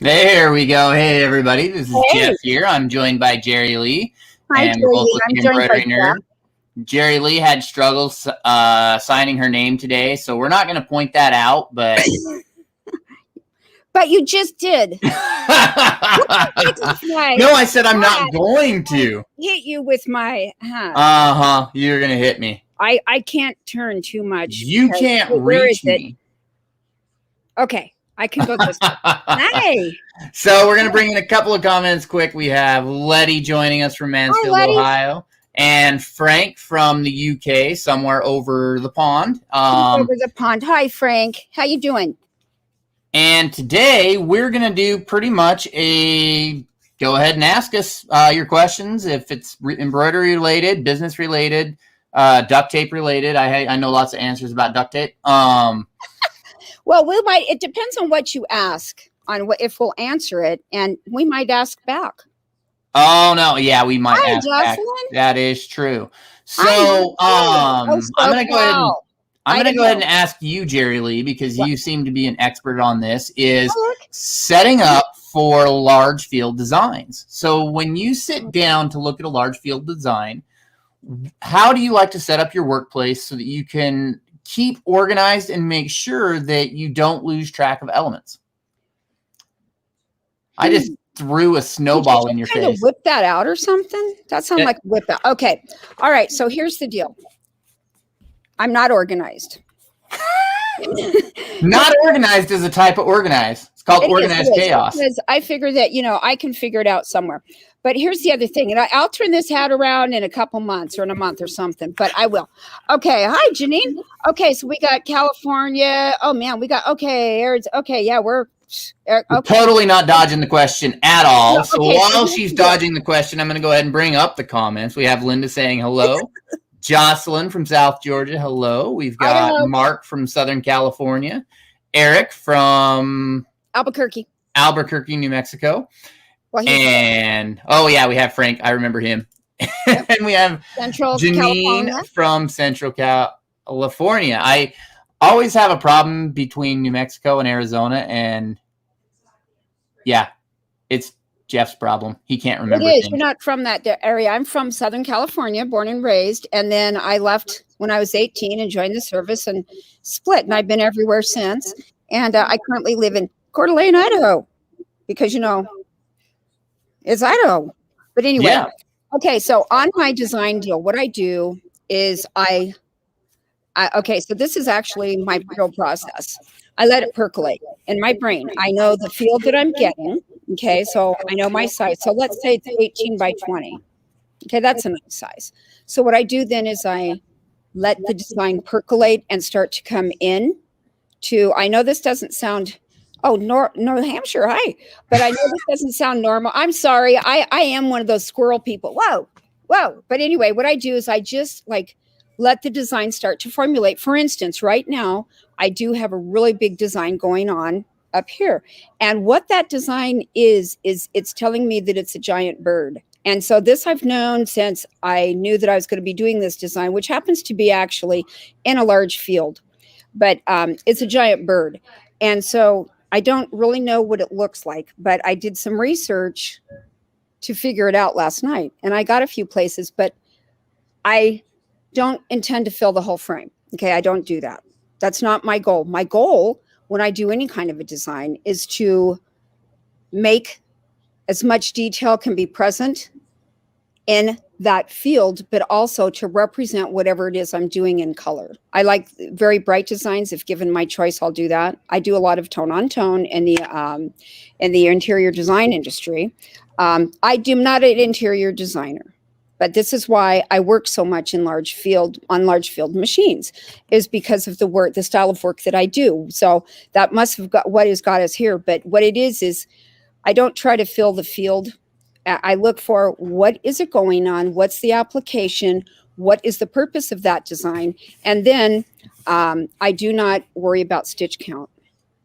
There we go. Hey, everybody. This is Hey. Jeff here. I'm joined by Jerilee. Hi, And we're both Jerilee. with I'm the joined by Embroidery Nerd. Jerilee had struggles signing her name today, so we're not going to point that out, but... But you just did. No, I said I'm not going to. Hit you with my... You're going to hit me. I can't turn too much. You can't reach me. Okay. I can go this way. Hey. So we're going to bring in a couple of comments quick. We have Letty joining us from Mansfield, Ohio. And Frank from the UK, somewhere over the pond. Over the pond. Hi, Frank. How you doing? And today we're going to do pretty much a go ahead and ask us your questions. If it's embroidery related, business related, duct tape related. I know lots of answers about duct tape. Well, we might. It depends on what you ask, on what if we'll answer it, and we might ask back. Oh no, yeah, we might Hi, ask back. Jocelyn. That is true. So I'm gonna go ahead and go ahead and ask you, Jerilee, because you seem to be an expert on this, is setting up for large field designs. So when you sit down to look at a large field design, how do you like to set up your workplace so that you can keep organized and make sure that you don't lose track of elements? I just threw a snowball in your face. Kind of whip that out or something? That sounds like a whip out. Okay. All right. So here's the deal. I'm not organized. Not organized is a type of organized. It's called organized chaos. Because I figure that, I can figure it out somewhere. But here's the other thing. And I'll turn this hat around in a couple months or in a month or something, but I will. Okay. Hi, Janine. Okay. So we got California. Oh, man. We got, okay. Yeah, we're totally not dodging the question at all. No, so while she's dodging the question, I'm going to go ahead and bring up the comments. We have Linda saying hello. Jocelyn from South Georgia, hello. We've got Mark from Southern California. Eric from Albuquerque, New Mexico. Well, and we have Frank. I remember him. And we have Janine from Central California. I always have a problem between New Mexico and Arizona, and it's Jeff's problem. He can't remember. It is. You're not from that area. I'm from Southern California, born and raised, and then I left when I was 18 and joined the service and split, and I've been everywhere since. And I currently live in Coeur d'Alene, Idaho, because it's Idaho. But anyway, okay. So on my design deal, what I do is so this is actually my real process. I let it percolate in my brain. I know the field that I'm getting. Okay, so I know my size. So let's say it's 18 by 20. Okay, that's a nice size. So what I do then is I let the design percolate and start to come in to, I know this doesn't sound, New Hampshire, hi. But I know this doesn't sound normal. I'm sorry. I am one of those squirrel people. Whoa. But anyway, what I do is I just let the design start to formulate. For instance, right now, I do have a really big design going on up here. And what that design is it's telling me that it's a giant bird. And so this I've known since I knew that I was going to be doing this design, which happens to be actually in a large field. But it's a giant bird. And so I don't really know what it looks like, but I did some research to figure it out last night. And I got a few places, but I don't intend to fill the whole frame. Okay, I don't do that. That's not my goal. My goal when I do any kind of a design is to make as much detail can be present in that field, but also to represent whatever it is I'm doing in color. I like very bright designs. If given my choice, I'll do that. I do a lot of tone on tone in the interior design industry. I am not an interior designer. But this is why I work so much on large field machines, is because of the style of work that I do. So that must have got what has got us here. But what it is I don't try to fill the field. I look for what is it going on? What's the application? What is the purpose of that design? And then I do not worry about stitch count.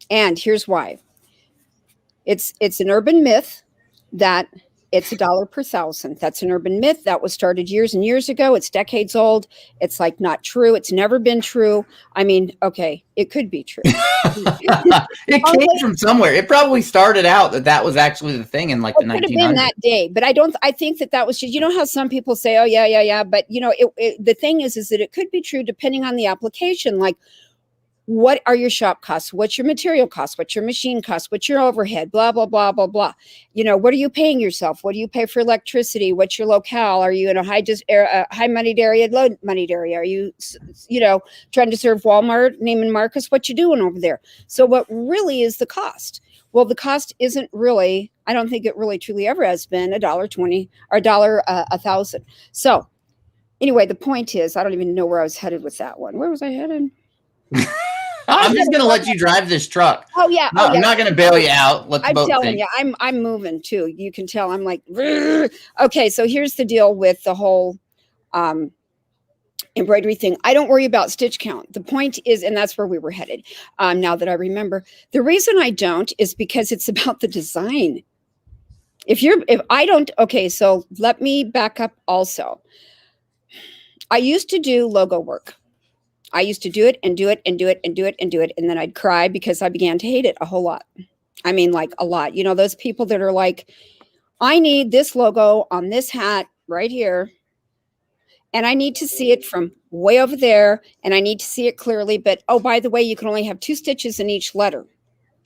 And here's why. It's an urban myth that It's $1 per thousand. That's an urban myth that was started years and years ago. It's decades old. It's like not true. It's never been true. I mean, okay, it could be true. It came from somewhere. It probably started out that was actually the thing in like the 1900s. It could have been that day, but I think that was just, you know how some people say, oh yeah. But you know, the thing is that it could be true depending on the application. Like, what are your shop costs? What's your material costs? What's your machine costs? What's your overhead? Blah, blah, blah, blah, blah. You know, what are you paying yourself? What do you pay for electricity? What's your locale? Are you in a high moneyed area, low moneyed area? Are you, you know, trying to serve Walmart, Neiman Marcus? What you doing over there? So what really is the cost? Well, the cost isn't really, I don't think it really truly ever has been $1.20 or $1 a thousand. So anyway, the point is, I don't even know where I was headed with that one. Where was I headed? I'm just going to let you drive this truck. Oh yeah. No, I'm not going to bail you out. Let the boat telling you, I'm moving too. You can tell I'm like, rrr. Okay. So here's the deal with the whole embroidery thing. I don't worry about stitch count. The point is, and that's where we were headed. Now that I remember, the reason I don't is because it's about the design. If I don't, okay. So let me back up also. I used to do logo work. I used to do it and do it and do it and do it and do it. And then I'd cry because I began to hate it a whole lot. I mean, like a lot. You know, those people that are like, I need this logo on this hat right here. And I need to see it from way over there. And I need to see it clearly. But, oh, by the way, you can only have 2 stitches in each letter.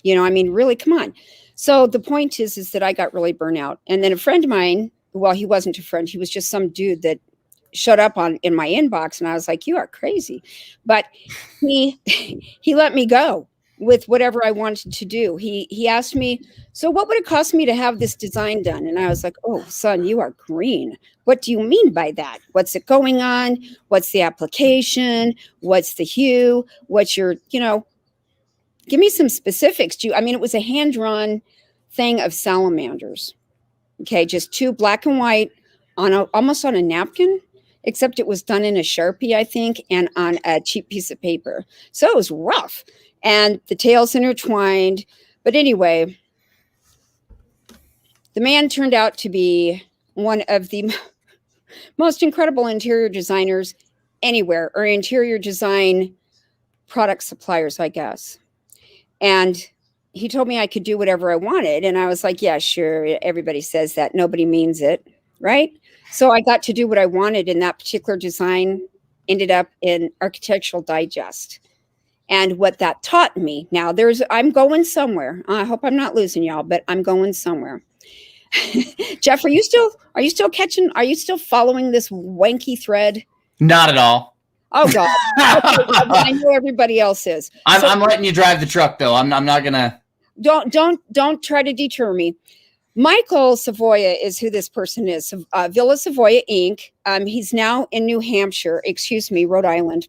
You know, I mean, really, come on. So the point is that I got really burnt out. And then a friend of mine, well, he wasn't a friend. He was just some dude that showed up in my inbox, and I was like, you are crazy. But he let me go with whatever I wanted to do. He asked me, so what would it cost me to have this design done? And I was like, oh, son, you are green. What do you mean by that? What's it going on? What's the application? What's the hue? What's your, you know, give me some specifics. I mean, it was a hand-drawn thing of salamanders. Okay, just 2 black and white almost on a napkin. Except it was done in a Sharpie, I think, and on a cheap piece of paper. So it was rough. And the tails intertwined. But anyway, the man turned out to be one of the most incredible interior designers anywhere, or interior design product suppliers, I guess. And he told me I could do whatever I wanted. And I was like, yeah, sure. Everybody says that. Nobody means it, right? So I got to do what I wanted, and that particular design ended up in Architectural Digest. And what that taught me, now I'm going somewhere. I hope I'm not losing y'all, but I'm going somewhere. Jeff, are you still following this wanky thread? Not at all. Oh God. Okay, I know everybody else is. I'm letting you drive the truck though. I'm not gonna. Don't try to deter me. Michael Savoya is who this person is. Villa Savoya Inc. He's now in Rhode Island.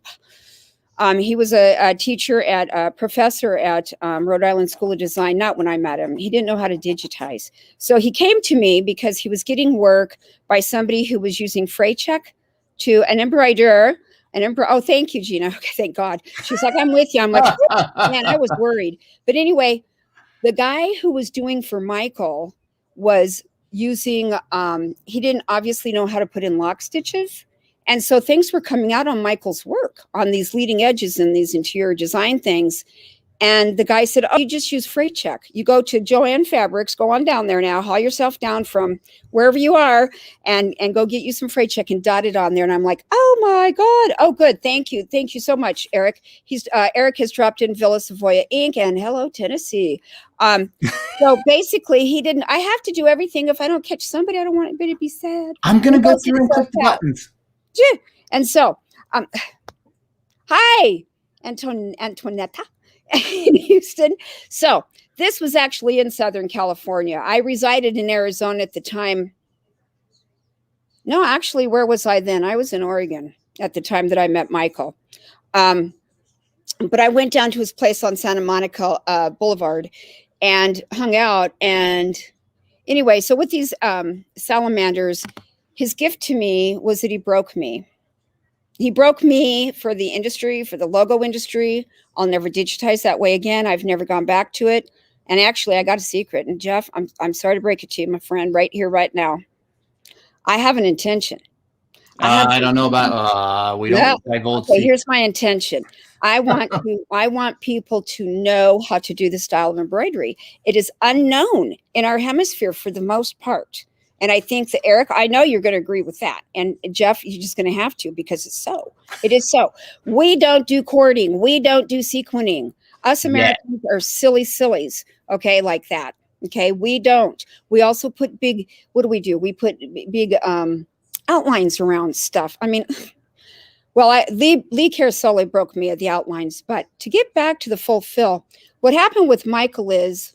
He was a teacher professor at Rhode Island School of Design. Not when I met him. He didn't know how to digitize. So he came to me because he was getting work by somebody who was using freight check to an embroiderer. Oh, thank you, Gina. Okay, thank God. She's like, I'm with you. I'm like, man, I was worried. But anyway, the guy who was doing for Michael was using, he didn't obviously know how to put in lock stitches. And so things were coming out on Michael's work on these leading edges and these interior design things. And the guy said, oh, you just use freight check. You go to Joann Fabrics, go on down there now, haul yourself down from wherever you are and go get you some freight check and dot it on there. And I'm like, oh my God. Oh, good. Thank you. Thank you so much, Eric. Eric has dropped in Villa Savoya Inc. and hello, Tennessee. So basically I have to do everything. If I don't catch somebody, I don't want anybody to be sad. I'm going to go through and click the buttons. And so, hi, Antonetta in Houston. So this was actually in Southern California. I resided in Arizona at the time. No, actually, where was I then? I was in Oregon at the time that I met Michael. But I went down to his place on Santa Monica Boulevard and hung out. And anyway, so with these salamanders, his gift to me was that he broke me. He broke me for the industry, for the logo industry. I'll never digitize that way again. I've never gone back to it. And actually, I got a secret. And Jeff, I'm sorry to break it to you, my friend, right here, right now. I have an intention. I don't know about. We don't divulge. Okay, here's my intention. I want people to know how to do the style of embroidery. It is unknown in our hemisphere for the most part. And I think that, Eric, I know you're going to agree with that. And Jeff, you're just going to have to, because it's so. It is so. We don't do cording. We don't do sequining. Us Americans are sillies, okay, like that. Okay, we don't. We also put big, what do? We put big outlines around stuff. I mean, well, Lee Caroselli broke me of the outlines. But to get back to the full fill, what happened with Michael is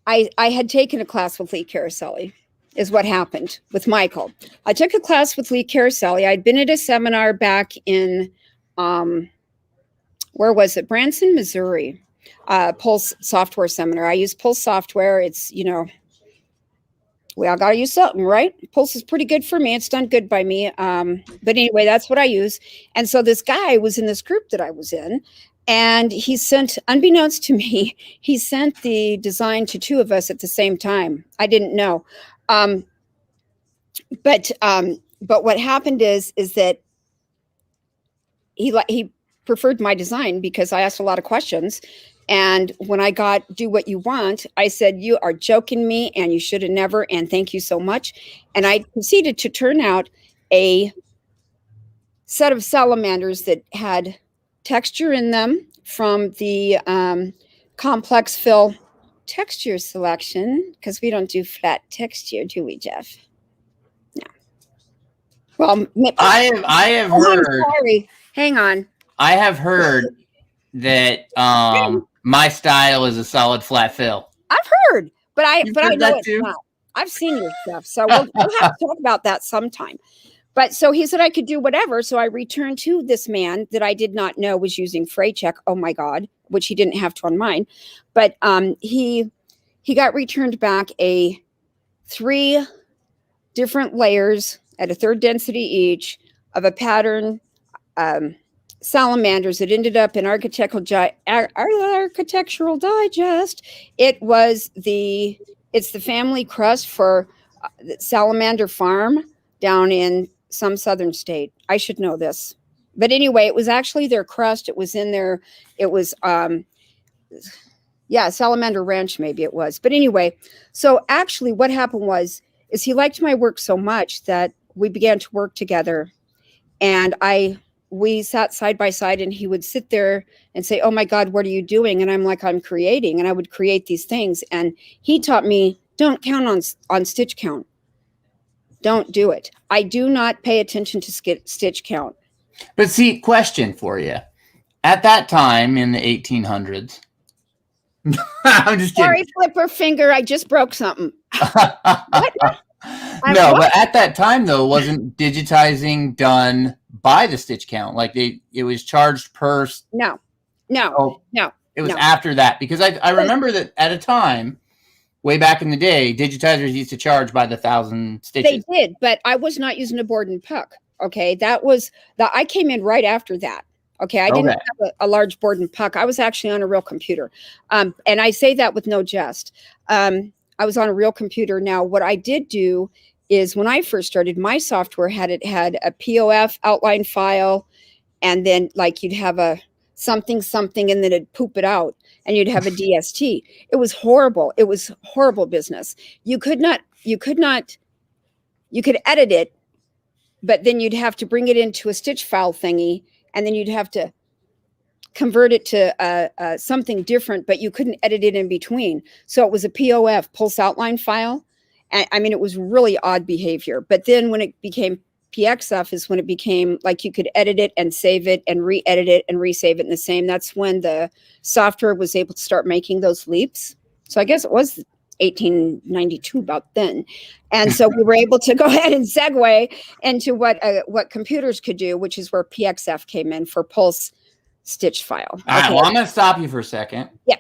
I had taken a class with Lee Caroselli, is what happened with Michael. I took a class with Lee Caroselli. I'd been at a seminar back in, where was it? Branson, Missouri. Pulse software seminar. I use Pulse software. It's, we all got to use something, right? Pulse is pretty good for me. It's done good by me. But anyway, that's what I use. And so this guy was in this group that I was in, and he sent, unbeknownst to me, he sent the design to two of us at the same time. I didn't know. But what happened is that he preferred my design because I asked a lot of questions. And when I got do what you want, I said, you are joking me and you should have never. And thank you so much. And I proceeded to turn out a set of salamanders that had texture in them from the complex fill texture selection, because we don't do flat texture, do we, Jeff? No. Well, I have heard. Sorry. Hang on. I have heard that my style is a solid flat fill. I've heard, but I know it's not. I've seen your stuff, so we'll have to talk about that sometime. But so he said I could do whatever. So I returned to this man that I did not know was using fray check. Oh my God, which he didn't have to on mine. But he got returned back 3 different layers at a 3rd density each of a pattern salamanders that ended up in Architectural Digest. It's the family crust for Salamander Farm down in some southern state. I should know this. But anyway, it was actually their crust. It was in there. It was, Salamander Ranch, maybe it was. But anyway, so actually what happened is he liked my work so much that we began to work together. And we sat side by side, and he would sit there and say, oh my God, what are you doing? And I'm like, I'm creating. And I would create these things. And he taught me, don't count on stitch count. Don't do it. I do not pay attention to stitch count. But see, question for you. At that time in the 1800s, I'm just kidding. Sorry, flipper finger. I just broke something. But at that time, though, wasn't digitizing done by the stitch count? Like it was charged per. No. It was after that, because I remember that at a time, way back in the day, digitizers used to charge by the 1,000 stitches. They did, but I was not using a board and puck. Okay, I came in right after that. Okay, I didn't have a large board and puck. I was actually on a real computer, and I say that with no jest. I was on a real computer. Now, what I did do is when I first started, my software had a POF outline file, and then like you'd have a something, and then it'd poop it out, and you'd have a DST. It was horrible. It was horrible business. You could edit it, but then you'd have to bring it into a stitch file thingy, and then you'd have to convert it to something different, but you couldn't edit it in between. So it was a POF, pulse outline file. And I mean, it was really odd behavior. But then when it became PXF is when it became like you could edit it and save it and re-edit it and resave it in the same. That's when the software was able to start making those leaps. So I guess it was 1892 about then. And so we were able to go ahead and segue into what computers could do, which is where PXF came in for pulse stitch file. All right, well, I'm going to stop you for a second. Yeah.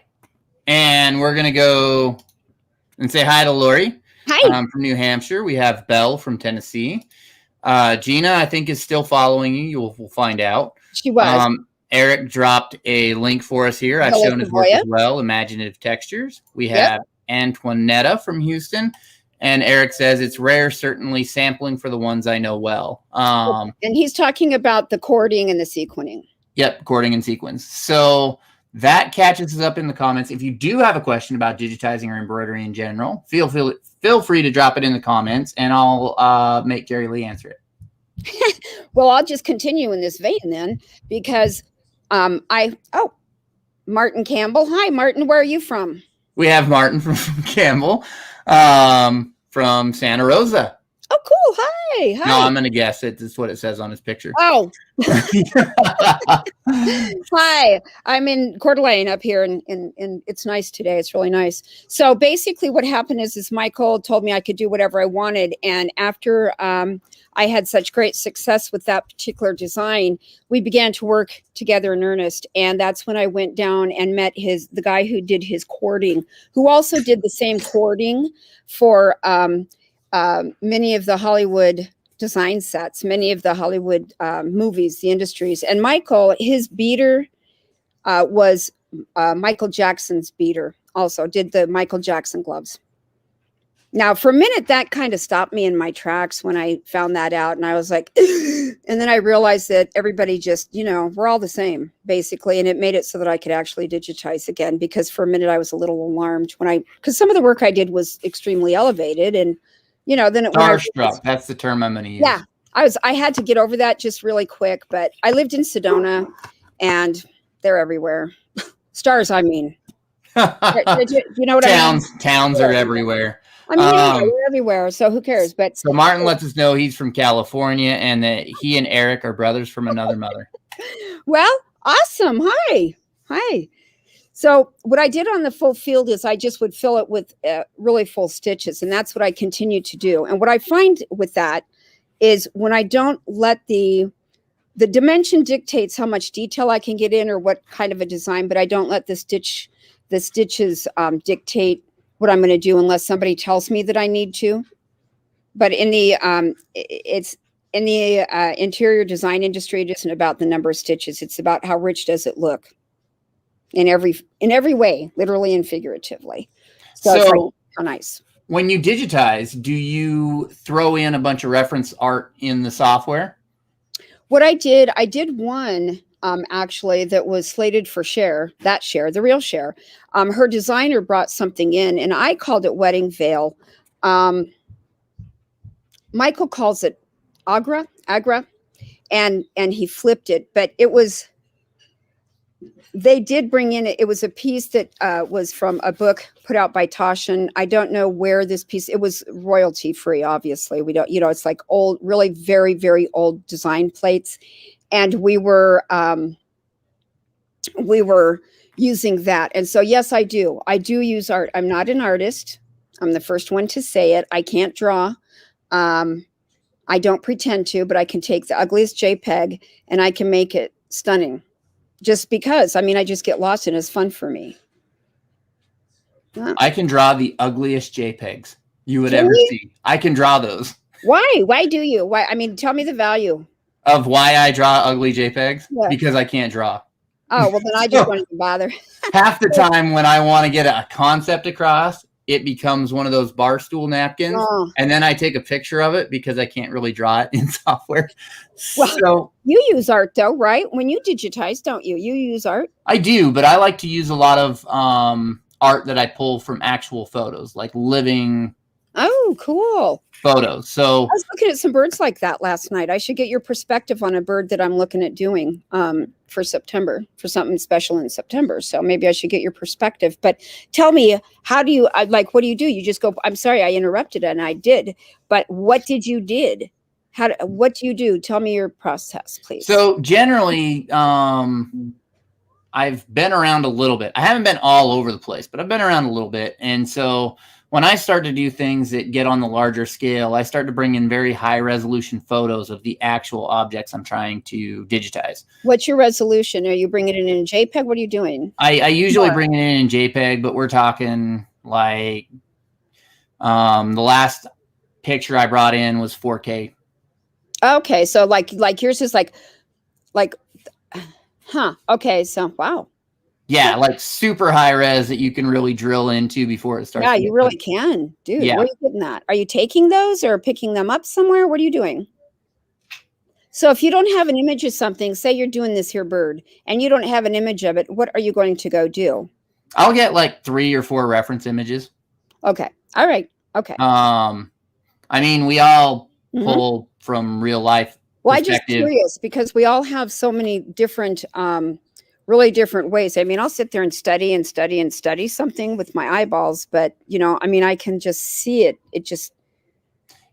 And we're going to go and say hi to Lori. Hi. From New Hampshire. We have Belle from Tennessee. Gina, I think, is still following you. We'll find out. She was. Eric dropped a link for us here. I've shown his work as well, Imaginative Textures. We have Antoinetta from Houston. And Eric says, it's rare, certainly sampling for the ones I know well. And he's talking about the cording and the sequencing. Yep, cording and sequence. So that catches us up in the comments. If you do have a question about digitizing or embroidery in general, feel free to drop it in the comments, and I'll make Jerilee answer it. Well, I'll just continue in this vein then, because Martin Campbell. Hi, Martin. Where are you from? We have Martin from Campbell, from Santa Rosa. Oh, cool. Hi. No, I'm going to guess it. That's what it says on his picture. Oh. Hi. I'm in Coeur d'Alene up here, and it's nice today. It's really nice. So basically what happened is Michael told me I could do whatever I wanted. And after I had such great success with that particular design, we began to work together in earnest. And that's when I went down and met the guy who did his cording, who also did the same cording for many of the Hollywood design sets, many of the Hollywood movies, the industries. And Michael, his beater was Michael Jackson's beater, also did the Michael Jackson gloves. Now, for a minute, that kind of stopped me in my tracks when I found that out. And I was like, and then I realized that everybody just, we're all the same, basically. And it made it so that I could actually digitize again, because for a minute I was a little alarmed because some of the work I did was extremely elevated. And, then it starstruck. That's the term I'm going to use. Yeah, I had to get over that just really quick. But I lived in Sedona, and they're everywhere. Stars, I mean. You know what I mean? Towns are everywhere. I mean, they're everywhere, so who cares? But so Martin lets us know he's from California, and that he and Eric are brothers from another mother. Well, awesome. Hi. So what I did on the full field is I just would fill it with really full stitches, and that's what I continue to do. And what I find with that is when I don't let the dimension dictates how much detail I can get in or what kind of a design, but I don't let the stitches dictate what I'm going to do unless somebody tells me that I need to. But in the interior design industry, it isn't about the number of stitches. It's about how rich does it look in every way, literally and figuratively. So it's like, how nice. When you digitize, do you throw in a bunch of reference art in the software? What I did one actually that was slated for the real Cher. Her designer brought something in, and I called it Wedding Veil. Michael calls it Agra, and he flipped it, but they did bring in, it was a piece that was from a book put out by Toshin. I don't know where this piece, it was royalty free, obviously. We don't, it's like old, really very, very old design plates. And we were using that. And so, yes, I do use art. I'm not an artist. I'm the first one to say it. I can't draw. I don't pretend to, but I can take the ugliest JPEG and I can make it stunning. Just because, I just get lost and it's fun for me. I can draw the ugliest JPEGs you would ever see. I can draw those. Why? Why do you? Why? Tell me the value. Of why I draw ugly JPEGs? Yeah. Because I can't draw. Oh, well, then I just don't even bother. Half the time when I want to get a concept across, it becomes one of those bar stool napkins. Oh. And then I take a picture of it because I can't really draw it in software. Well, so you use art though, right? When you digitize, don't you? You use art? I do, but I like to use a lot of art that I pull from actual photos, like living. Oh, cool. Photos. So I was looking at some birds like that last night. I should get your perspective on a bird that I'm looking at doing for September, for something special in September. So maybe I should get your perspective. But tell me, how do you what do you do? You just go, I'm sorry, I interrupted and I did. But what did you did? What do you do? Tell me your process, please. So generally, I've been around a little bit. I haven't been all over the place, but I've been around a little bit. And so when I start to do things that get on the larger scale, I start to bring in very high resolution photos of the actual objects I'm trying to digitize. What's your resolution? Are you bringing it in JPEG? What are you doing? I usually bring it in JPEG, but we're talking like the last picture I brought in was 4K. Okay, so like yours is like Huh. Okay. So, wow. Yeah, like super high res that you can really drill into before it starts. Yeah, you really can. Dude, Yeah. where are you getting that? Are you taking those or picking them up somewhere? What are you doing? So if you don't have an image of something, say you're doing this here bird, and you don't have an image of it, what are you going to go do? I'll get like 3 or 4 reference images. Okay. All right. Okay. I mean, we all pull from real life. Well, I'm just curious because we all have so many different, really different ways. I mean, I'll sit there and study and study and study something with my eyeballs, but you know, I mean, I can just see it. It just,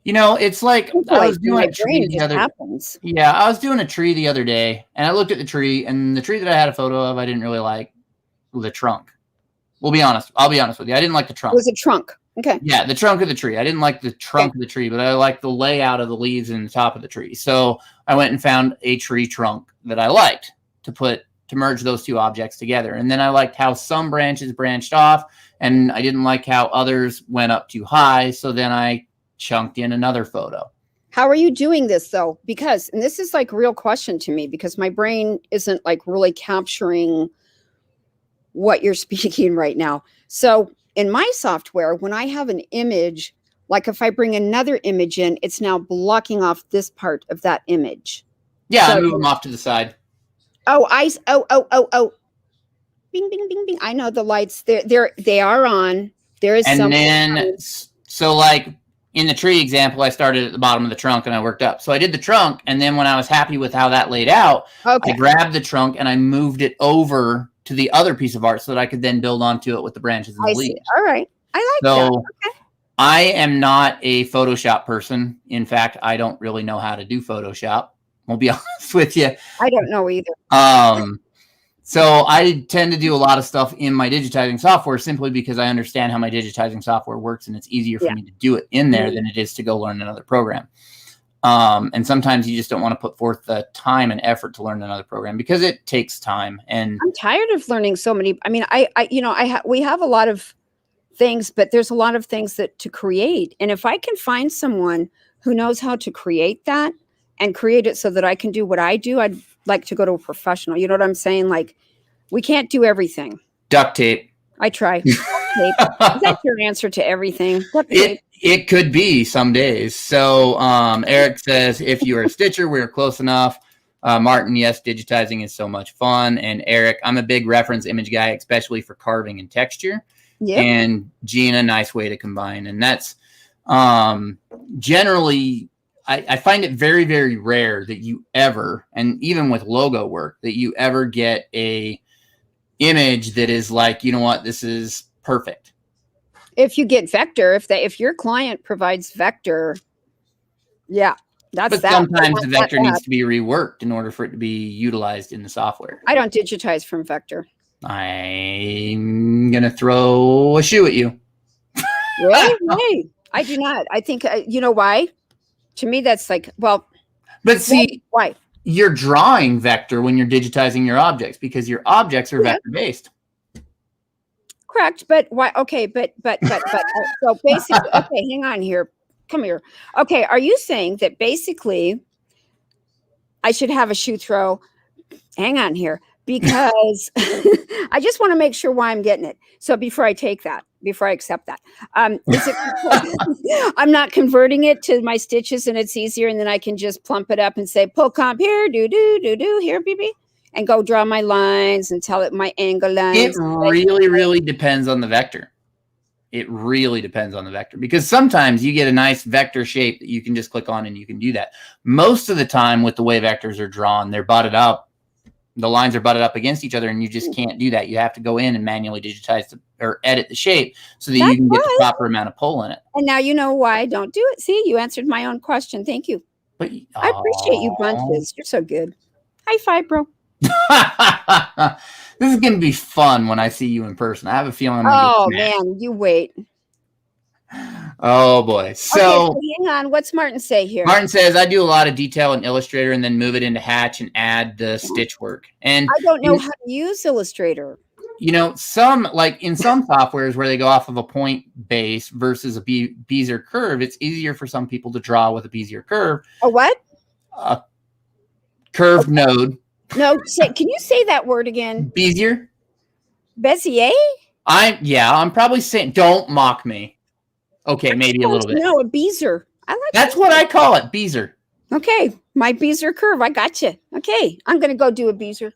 you know, it's like I was doing a tree the other. Happens. Yeah, I was doing a tree the other day, and I looked at the tree, and the tree that I had a photo of, I didn't really like the trunk. We'll be honest. I'll be honest with you. I didn't like the trunk. It was a trunk. Okay. Yeah, the trunk of the tree. I didn't like the trunk of the tree, but I liked the layout of the leaves and the top of the tree. So I went and found a tree trunk that I liked to merge those two objects together. And then I liked how some branches branched off, and I didn't like how others went up too high. So then I chunked in another photo. How are you doing this though? Because, and this is like a real question to me because my brain isn't like really capturing what you're speaking right now. So in my software, when I have an image, like if I bring another image in, it's now blocking off this part of that image. Yeah, so, I move them off to the side. Oh, bing, bing, bing, bing. I know the lights. They are on. There is and then so like in the tree example, I started at the bottom of the trunk and I worked up. So I did the trunk, and then when I was happy with how that laid out, I grabbed the trunk and I moved it over to the other piece of art so that I could then build onto it with the branches and the leaves. All right. I like that. Okay. I am not a Photoshop person. In fact, I don't really know how to do Photoshop. I'll be honest with you. I don't know either. So I tend to do a lot of stuff in my digitizing software simply because I understand how my digitizing software works, and it's easier for me to do it in there than it is to go learn another program. And sometimes you just don't want to put forth the time and effort to learn another program because it takes time. And I'm tired of learning so many. I mean, we have a lot of things, but there's a lot of things that to create. And if I can find someone who knows how to create that and create it so that I can do what I do, I'd like to go to a professional. You know what I'm saying? Like, we can't do everything. Duct tape. I try. Duct tape. Is that your answer to everything? It could be some days. So Eric says, if you are a stitcher, we're close enough. Martin, yes, digitizing is so much fun. And Eric, I'm a big reference image guy, especially for carving and texture. Yep. And Gina, nice way to combine. And that's generally, I find it very, very rare that you ever, and even with logo work, that you ever get a image that is like, you know what, this is perfect. If you get vector, if your client provides vector, but sometimes the vector needs to be reworked in order for it to be utilized in the software. I don't digitize from vector. I'm gonna throw a shoe at you. Really? Hey, I do not. I think you know why? To me, that's like, well. But see, why? You're drawing vector when you're digitizing your objects because your objects are vector based. Correct, but why? Okay, but so basically, okay, hang on here. Come here. Okay, are you saying that basically I should have a shoe throw? Hang on here, because I just want to make sure why I'm getting it. So before I accept that, is it I'm not converting it to my stitches and it's easier, and then I can just plump it up and say pull comp here, do here, BB. And go draw my lines and tell it my angle lines. It really depends on the vector. It really depends on the vector because sometimes you get a nice vector shape that you can just click on and you can do that. Most of the time with the way vectors are drawn, they're butted up. The lines are butted up against each other and you just can't do that. You have to go in and manually digitize or edit the shape so that you can get the proper amount of pull in it. And now you know why I don't do it. See, you answered my own question. Thank you. But, I appreciate you bunches. You're so good. High five, bro. This is gonna be fun when I see you in person. I have a feeling. Man, you wait. Oh boy. So hang on. What's Martin say here? Martin says I do a lot of detail in Illustrator and then move it into Hatch and add the stitch work. And I don't know how to use Illustrator. You know, in some softwares where they go off of a point base versus a Bezier curve, it's easier for some people to draw with a Bezier curve. A what? A curved node. No, can you say that word again? Bezier. Bezier? I'm probably saying, don't mock me. Okay, maybe a little bit. No, a beezer. That's what I call it, beezer. Okay, my beezer curve. I got you. Okay, I'm going to go do a beezer.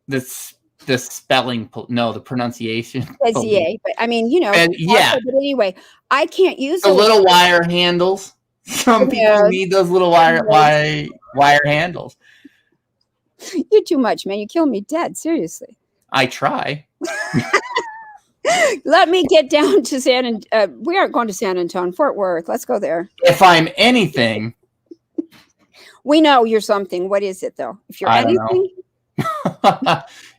The spelling, no, the pronunciation. Bezier, but I mean, yeah. But anyway, I can't use the little wire handles. Some people need those little wire handles. You're too much, man. You kill me dead. Seriously. I try. Let me get down to we aren't going to San Antonio, Fort Worth. Let's go there. If I'm anything. We know you're something. What is it, though? If you're anything.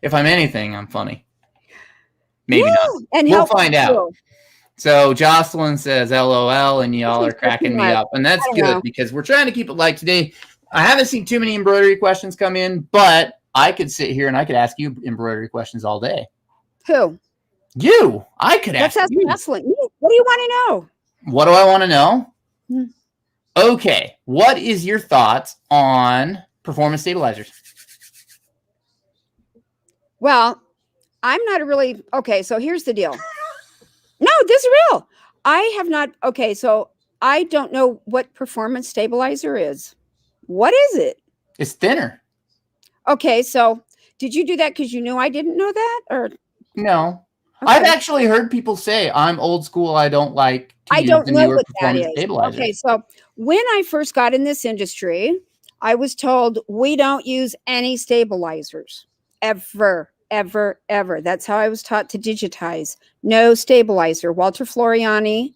If I'm anything, I'm funny. Maybe not. And we'll find out. So Jocelyn says LOL, and y'all are cracking me up. And that's good because we're trying to keep it light today. I haven't seen too many embroidery questions come in, but I could sit here and I could ask you embroidery questions all day. Who? You. I could ask you. Jocelyn. What do you want to know? What do I want to know? Okay. What is your thoughts on performance stabilizers? Well, I'm not really. Okay, so here's the deal. No, this is real. I have not. Okay, so I don't know what performance stabilizer is. What is it? It's thinner. Okay, so did you do that because you knew I didn't know that, or no? Okay. I've actually heard people say I'm old school. I don't like to use the newer performance stabilizer. Okay, so when I first got in this industry, I was told we don't use any stabilizers ever. That's how I was taught to digitize. No stabilizer. Walter Floriani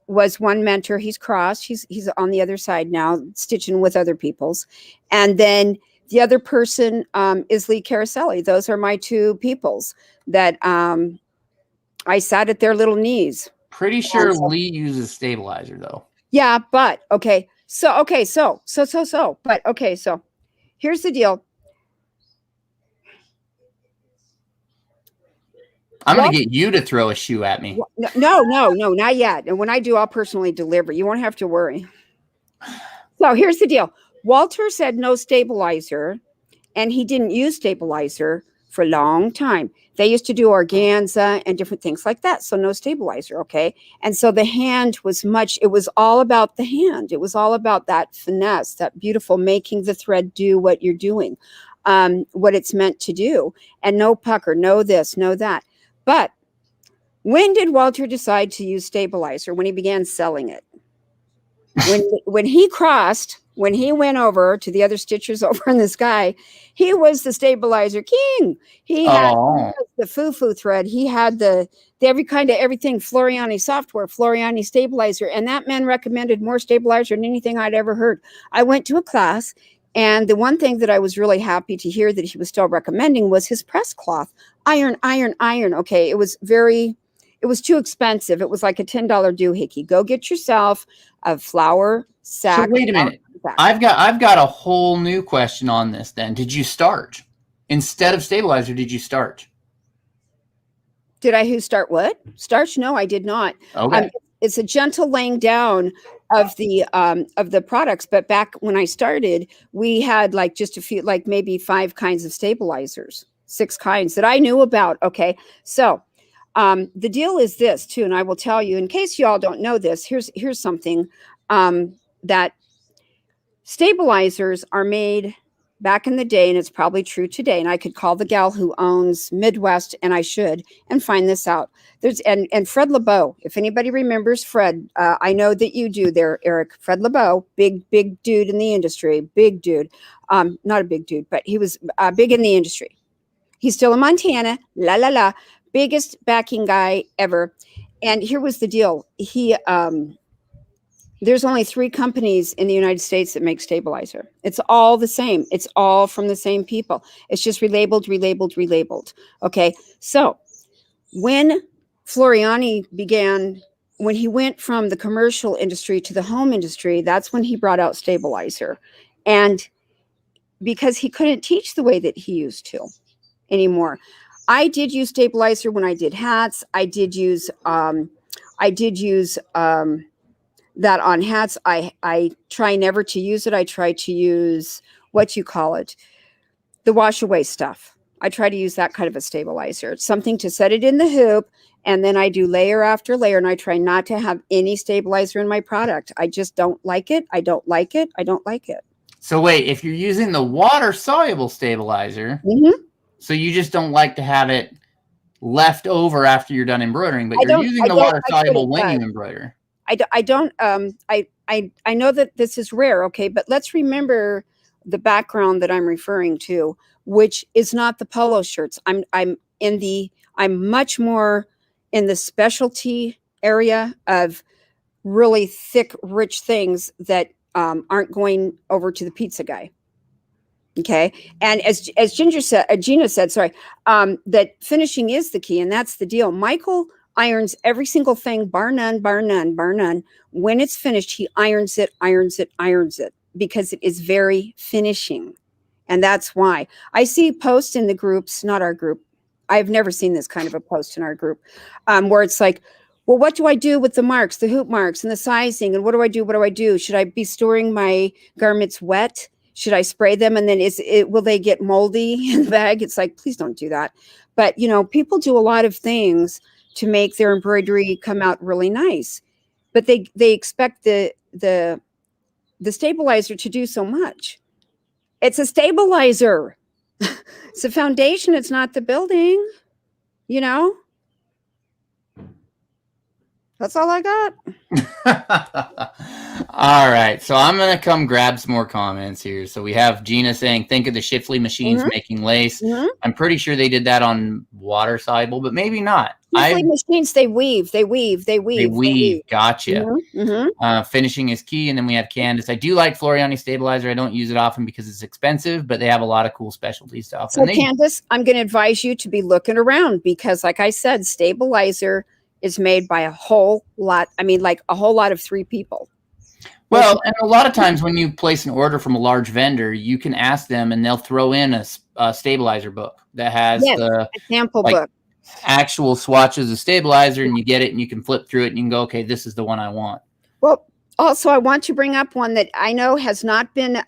was one mentor. He's crossed. He's on the other side now, stitching with other people's. And then the other person is Lee Caraselli. Those are my two peoples that I sat at their little knees. Pretty sure Lee uses stabilizer though. Yeah, but okay. So here's the deal. I'm going to get you to throw a shoe at me. No, not yet. And when I do, I'll personally deliver. You won't have to worry. So here's the deal. Walter said no stabilizer, and he didn't use stabilizer for a long time. They used to do organza and different things like that. So no stabilizer, okay? And so the hand it was all about the hand. It was all about that finesse, that beautiful making the thread do what you're doing, what it's meant to do. And no pucker, no this, no that. But when did Walter decide to use stabilizer? When he began selling it. When he crossed, when he went over to the other stitchers over in the sky, he was the stabilizer king. He had the foo-foo thread. He had everything, Floriani software, Floriani stabilizer. And that man recommended more stabilizer than anything I'd ever heard. I went to a class, and the one thing that I was really happy to hear that he was still recommending was his press cloth. Iron. Okay, it was too expensive. It was like a $10 doohickey. Go get yourself a flour sack. So wait a minute. I've got a whole new question on this then. Did you starch? Instead of stabilizer, did you starch? Did I start what? Starch? No, I did not. Okay. It's a gentle laying down of the products. But back when I started, we had like just a few, like maybe 5 kinds of stabilizers, 6 kinds that I knew about. Okay. So the deal is this too, and I will tell you in case you all don't know this, here's something that stabilizers are made back in the day, and it's probably true today. And I could call the gal who owns Midwest, and I should, and find this out. And Fred Lebeau, if anybody remembers Fred, I know that you do there, Eric. Fred Lebeau, big dude in the industry, big dude. Not a big dude, but he was big in the industry. He's still in Montana, biggest backing guy ever. And here was the deal. There's only 3 companies in the United States that make stabilizer. It's all the same. It's all from the same people. It's just relabeled. Okay. So when Floriani when he went from the commercial industry to the home industry, that's when he brought out stabilizer. And because he couldn't teach the way that he used to anymore. I did use stabilizer when I did hats. I did use that on hats. I try never to use it. I try to use what you call it. the wash away stuff. I try to use that kind of a stabilizer. It's something to set it in the hoop, and then I do layer after layer, and I try not to have any stabilizer in my product. I just don't like it. I don't like it. I don't like it. So wait, if you're using the water-soluble stabilizer, so you just don't like to have it left over after you're done embroidering, but you're using the water-soluble when you embroider. I know that this is rare, okay, but let's remember the background that I'm referring to, which is not the polo shirts. I'm much more in the specialty area of really thick, rich things that aren't going over to the pizza guy. Okay. And as Gina said, that finishing is the key, and that's the deal. Michael irons every single thing, bar none. When it's finished, he irons it, because it is very finishing. And that's why I see posts in the groups, not our group. I've never seen this kind of a post in our group, where it's like, well, what do I do with the marks, the hoop marks and the sizing? And what do I do? What do I do? Should I be storing my garments wet? Should I spray them? And then will they get moldy in the bag? It's like, please don't do that. But, people do a lot of things to make their embroidery come out really nice, but they expect the stabilizer to do so much. It's a stabilizer. It's a foundation. It's not the building, That's all I got. All right. So I'm going to come grab some more comments here. So we have Gina saying, think of the Shifley machines making lace. I'm pretty sure they did that on water soluble, but maybe not. Shifley machines, they weave. Gotcha. Finishing is key. And then we have Candace. I do like Floriani stabilizer. I don't use it often because it's expensive, but they have a lot of cool specialty stuff. So Candace, I'm going to advise you to be looking around, because like I said, stabilizer is made by a whole lot of 3 people. Well, and a lot of times when you place an order from a large vendor, you can ask them and they'll throw in a stabilizer book that has a sample book, actual swatches of stabilizer, and you get it and you can flip through it and you can go, okay, this is the one I want. Well, also I want to bring up one that I know has not been,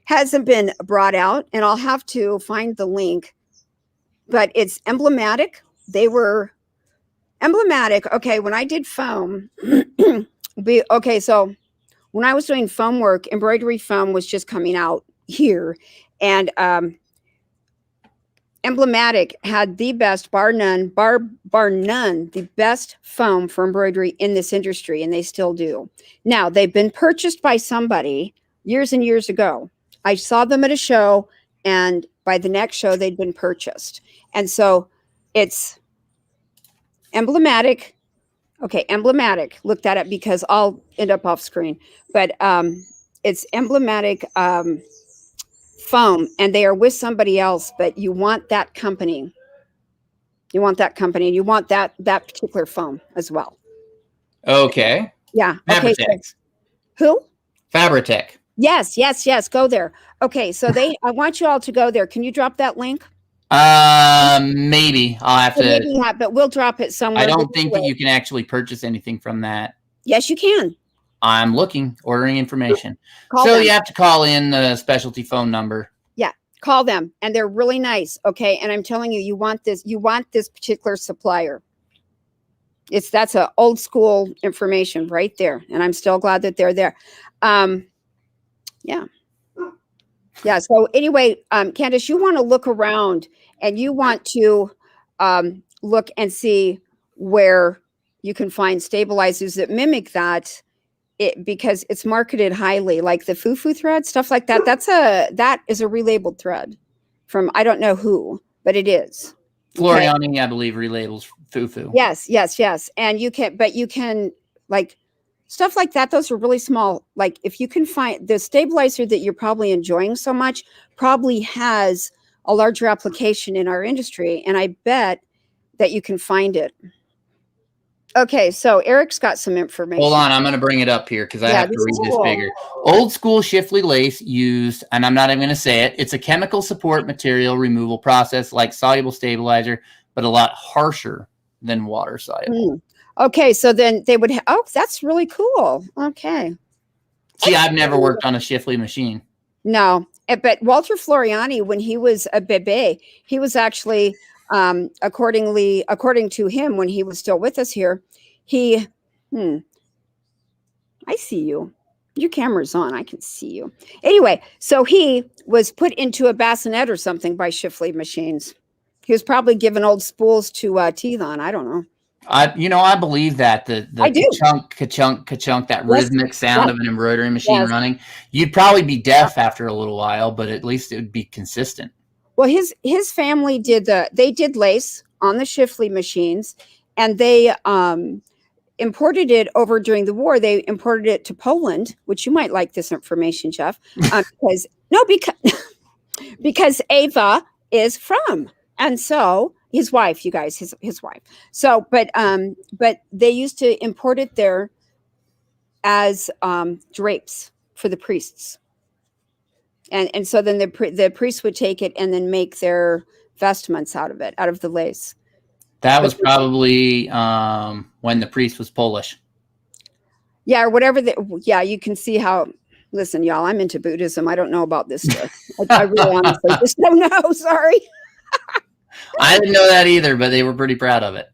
hasn't been brought out, and I'll have to find the link. But it's emblematic. They were emblematic. Okay, when I did foam, so when I was doing foam work, embroidery foam was just coming out here. And emblematic had the best, bar none, the best foam for embroidery in this industry, and they still do. Now, they've been purchased by somebody years and years ago. I saw them at a show, and by the next show, they'd been purchased. And so it's emblematic. Okay, emblematic. Look that up because I'll end up off screen. But it's emblematic foam, and they are with somebody else, but you want that company. You want that company, and you want that particular foam as well. Okay. Yeah. Fabritech. Okay. So, who? Fabritech. Yes. Go there. Okay, so I want you all to go there. Can you drop that link? Maybe I'll have to. But we'll drop it somewhere. I don't think that you can actually purchase anything from that. Yes, you can. I'm looking, ordering information. You have to call in the specialty phone number. Yeah, call them, and they're really nice. Okay, and I'm telling you, you want this particular supplier. That's a old school information right there, and I'm still glad that they're there. Yeah. So anyway, Candace, you want to look around, and you want to look and see where you can find stabilizers that mimic that, because it's marketed highly, like the Fufu thread, stuff like that. That is a relabeled thread from, I don't know who, but it is. Floriani, okay. I believe, relabels Fufu. Yes. And you can like stuff like that. Those are really small. Like if you can find the stabilizer that you're probably enjoying so much, probably has a larger application in our industry. And I bet that you can find it. Okay, so Eric's got some information. Hold on, I'm going to bring it up here because I have to read this bigger. Old school Shifley lace used, and I'm not even going to say it, it's a chemical support material removal process like soluble stabilizer, but a lot harsher than water soluble. Okay, so then they would that's really cool. Okay. See, I've never worked on a Shifley machine. No, but Walter Floriani, when he was a bebe, he was actually, according to him, when he was still with us here, he, I see you. Your camera's on. I can see you. Anyway, so he was put into a bassinet or something by Shifley machines. He was probably given old spools to teeth on. I don't know. I believe that the ka-chunk, ka-chunk, ka-chunk, that rhythmic sound of an embroidery machine running, you'd probably be deaf after a little while, but at least it would be consistent. Well, his family did lace on the Shifley machines, and they imported it over during the war. They imported it to Poland, which you might like this information, Jeff, because Ava is from, and so his wife, you guys, his wife. So, but they used to import it there as drapes for the priests, and so then the priests would take it and then make their vestments out of it, out of the lace. That was probably when the priest was Polish. Yeah, or whatever. You can see how. Listen, y'all, I'm into Buddhism. I don't know about this stuff. I really honestly just don't know. Sorry. I didn't know that either, but they were pretty proud of it.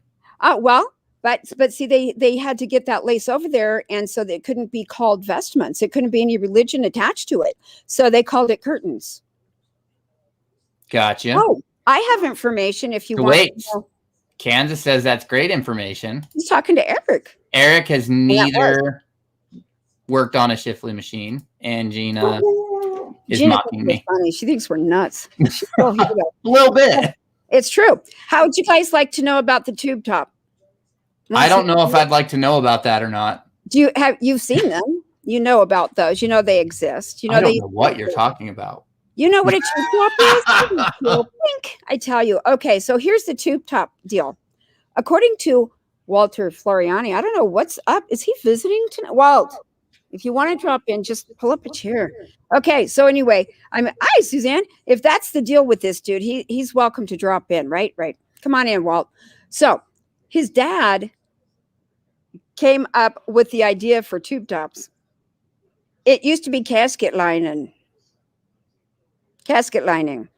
Well, but see, they had to get that lace over there, and so it couldn't be called vestments. It couldn't be any religion attached to it, so they called it curtains. Gotcha. Oh, I have information if you want. Wait, Kansas says that's great information. He's talking to Eric. Eric has neither worked on a Shifley machine, and Gina is mocking me. Funny. She thinks we're nuts. A little bit. It's true. How would you guys like to know about the tube top? I don't know if I'd like to know about that or not. You've seen them? You know about those. You know they exist. You know I don't know what you're talking about. You know what a tube top is? I tell you. Okay, so here's the tube top deal. According to Walter Floriani, I don't know what's up. Is he visiting tonight? Walt, if you want to drop in, just pull up a chair. Okay, so anyway, hi, Suzanne. If that's the deal with this dude, he's welcome to drop in, right? Right. Come on in, Walt. So his dad came up with the idea for tube tops. It used to be casket lining. Casket lining.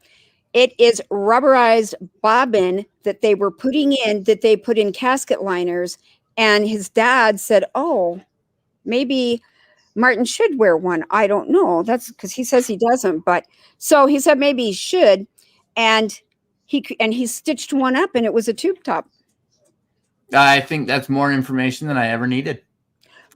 It is rubberized bobbin that they were putting in, that they put in casket liners. And his dad said, oh, maybe Martin should wear one. I don't know. That's because he says he doesn't. But so he said maybe he should. And he stitched one up, and it was a tube top. I think that's more information than I ever needed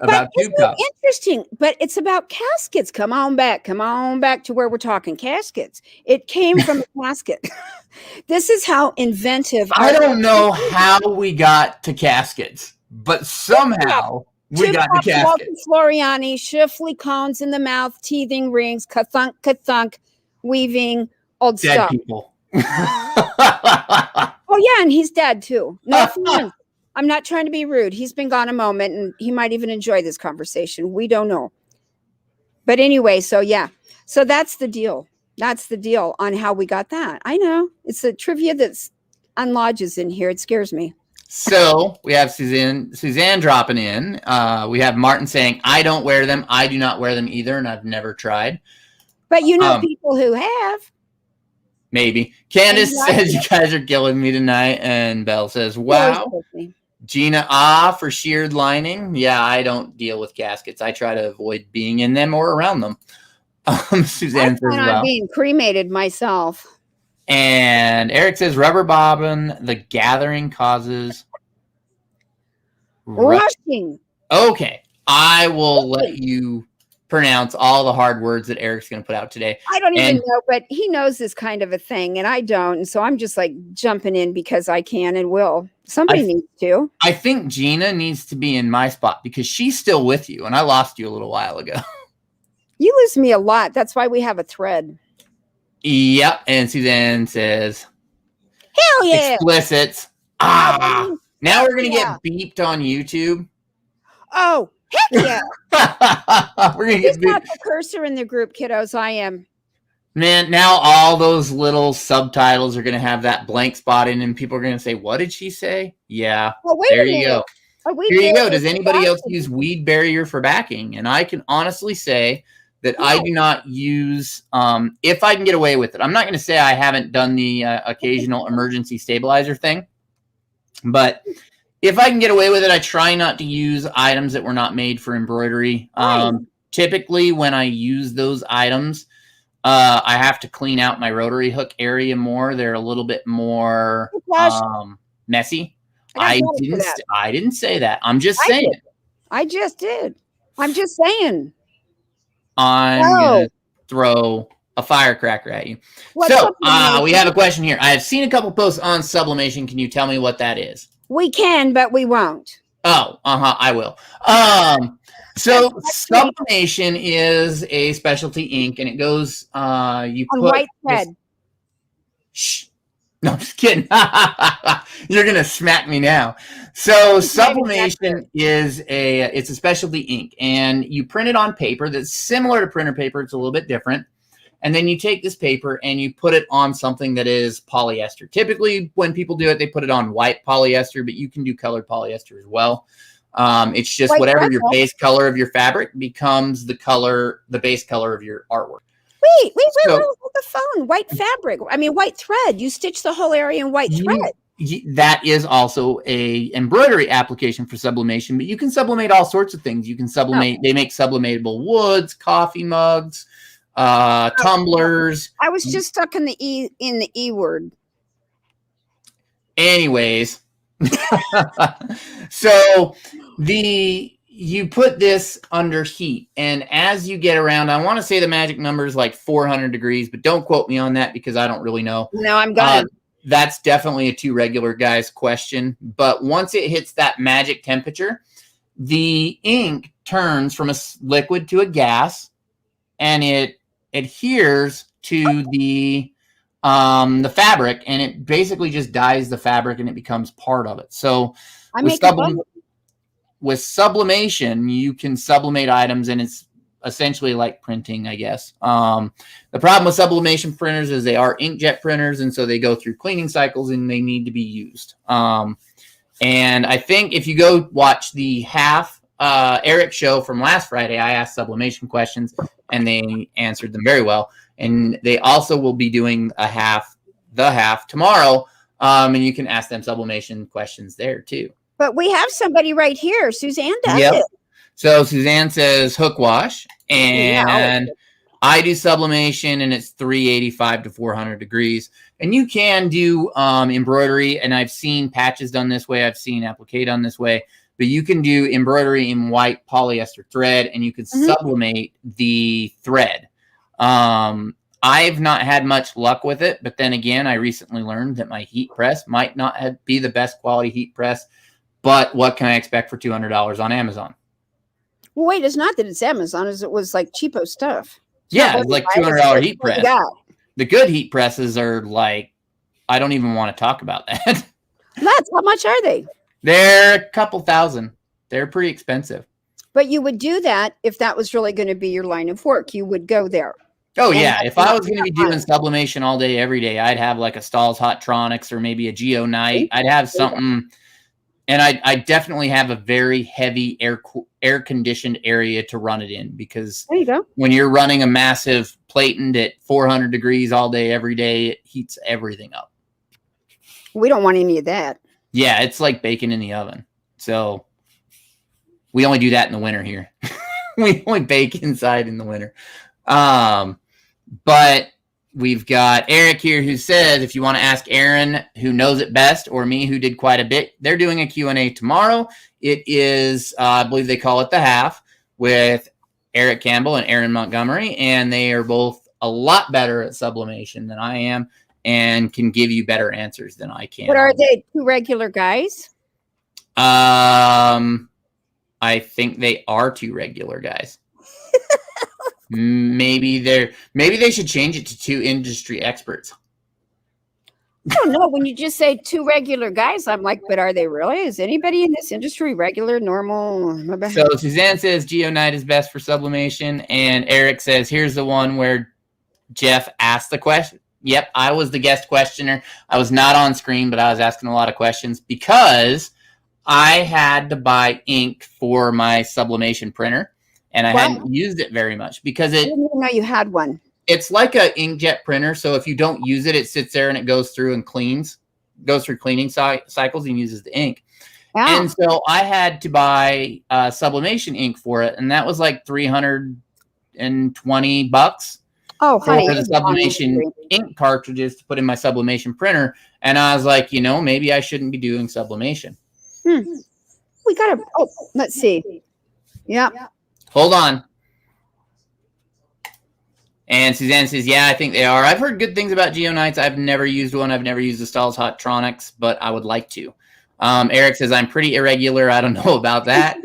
about tube tops. Interesting, but it's about caskets. Come on back to where we're talking caskets. It came from a casket. This is how inventive. I don't know how we got to caskets, but somehow we got to caskets. Floriani, Shifley cones in the mouth, teething rings, ka-thunk, ka-thunk, weaving, old dead stuff. People. Oh yeah, and he's dead too. No offense. I'm not trying to be rude. He's been gone a moment, and he might even enjoy this conversation. We don't know. But anyway, so yeah. So that's the deal. That's the deal on how we got that. I know. It's a trivia that's unlodges in here. It scares me. So we have Suzanne dropping in. We have Martin saying, I don't wear them. I do not wear them either, and I've never tried. But you know people who have. Maybe. Candace says, you guys are killing me tonight. And Belle says, wow. Gina, for sheared lining. Yeah, I don't deal with caskets. I try to avoid being in them or around them. Suzanne says, I'm being cremated myself. And Eric says, rubber bobbin, the gathering causes rushing. Okay. I will let you pronounce all the hard words that Eric's going to put out today. I don't even know, but he knows this kind of a thing, and I don't. And so I'm just like jumping in because I can and will. Somebody needs to. I think Gina needs to be in my spot because she's still with you, and I lost you a little while ago. You lose me a lot. That's why we have a thread. Yep. And Suzanne says, hell yeah. Explicits. Now we're going to get beeped on YouTube. Oh, heck yeah. We're going to get beeped. The cursor in the group, kiddos. I am. Man, now all those little subtitles are going to have that blank spot in, and people are going to say, what did she say? Yeah. Well, there you go. Here you go. Does anybody else use Weed Barrier for backing? And I can honestly say that I do not use if I can get away with it. I'm not going to say I haven't done the occasional emergency stabilizer thing, but if I can get away with it, I try not to use items that were not made for embroidery. Typically, when I use those items, I have to clean out my rotary hook area more. They're a little bit more messy. I didn't say that. I'm just saying. I just did. I'm just saying. I'm going to throw a firecracker at you. So we have a question here. I have seen a couple posts on sublimation. Can you tell me what that is? We can, but we won't. Oh, I will. So sublimation is a specialty ink, and it goes you put white thread. Shh. No, I'm just kidding. You're gonna smack me now. So sublimation is it's a specialty ink, and you print it on paper that's similar to printer paper. It's a little bit different. And then you take this paper and you put it on something that is polyester. Typically, when people do it, they put it on white polyester, but you can do colored polyester as well. It's just whatever your base color of your fabric becomes the base color of your artwork. Wait, hold the phone. White fabric. I mean, white thread. You stitch the whole area in white thread. That is also a embroidery application for sublimation, but you can sublimate all sorts of things. You can sublimate. They make sublimatable woods, coffee mugs, tumblers. I was just stuck in the E word. Anyways, so you put this under heat, and as you get around, I want to say the magic number is like 400 degrees, but don't quote me on that because I don't really know. No, I'm gone. That's definitely a two regular guys question. But once it hits that magic temperature, the ink turns from a liquid to a gas, and it adheres to the fabric, and it basically just dyes the fabric, and it becomes part of it. So with sublimation, you can sublimate items, and it's essentially like printing, I guess. The problem with sublimation printers is they are inkjet printers, and so they go through cleaning cycles, and they need to be used. And I think if you go watch the Eric show from last Friday, I asked sublimation questions, and they answered them very well. And they also will be doing the half tomorrow, and you can ask them sublimation questions there too. But we have somebody right here. Suzanne does it. So Suzanne says hook wash, and I do sublimation, and it's 385 to 400 degrees. And you can do embroidery, and I've seen patches done this way. I've seen applique done this way. But you can do embroidery in white polyester thread, and you can sublimate the thread. I've not had much luck with it, but then again, I recently learned that my heat press might not be the best quality heat press. But what can I expect for $200 on Amazon? Well, wait, it's not that it's Amazon, it was like cheapo stuff. It's like $200 heat press. The good heat presses are like, I don't even want to talk about that. How much are they? They're a couple thousand. They're pretty expensive. But you would do that if that was really going to be your line of work. You would go there. Oh, yeah. If I was going to be doing sublimation all day, every day, I'd have like a Stahl's Hottronics or maybe a Geo Night. I'd have something. And I definitely have a very heavy air-conditioned area to run it in, because there you go. When you're running a massive platen at 400 degrees all day, every day, it heats everything up. We don't want any of that. Yeah, it's like baking in the oven. So we only do that in the winter here. We only bake inside in the winter. But we've got Eric here who says, if you want to ask Aaron, who knows it best, or me, who did quite a bit, they're doing a Q&A tomorrow. It is, I believe they call it the half, with Eric Campbell and Aaron Montgomery, and they are both a lot better at sublimation than I am and can give you better answers than I can. But are they two regular guys? I think they are two regular guys. Maybe they should change it to two industry experts. I don't know. When you just say two regular guys, I'm like, but are they really? Is anybody in this industry regular, normal? So Suzanne says Geonite is best for sublimation, and Eric says here's the one where Jeff asked the question. Yep, I was the guest questioner. I was not on screen, but I was asking a lot of questions because I had to buy ink for my sublimation printer. and I hadn't used it very much because I didn't even know you had one. It's like an inkjet printer. So if you don't use it, it sits there and it goes through and goes through cleaning cycles and uses the ink. Yeah. And so I had to buy sublimation ink for it, and that was like $320. Oh, honey, for the sublimation ink cartridges to put in my sublimation printer. And I was like, maybe I shouldn't be doing sublimation. We gotta. Oh, let's see. Yeah. Hold on. And Suzanne says, yeah, I think they are. I've heard good things about Geonites. I've never used one. I've never used the Stahl's Hotronics, but I would like to. Eric says, I'm pretty irregular. I don't know about that.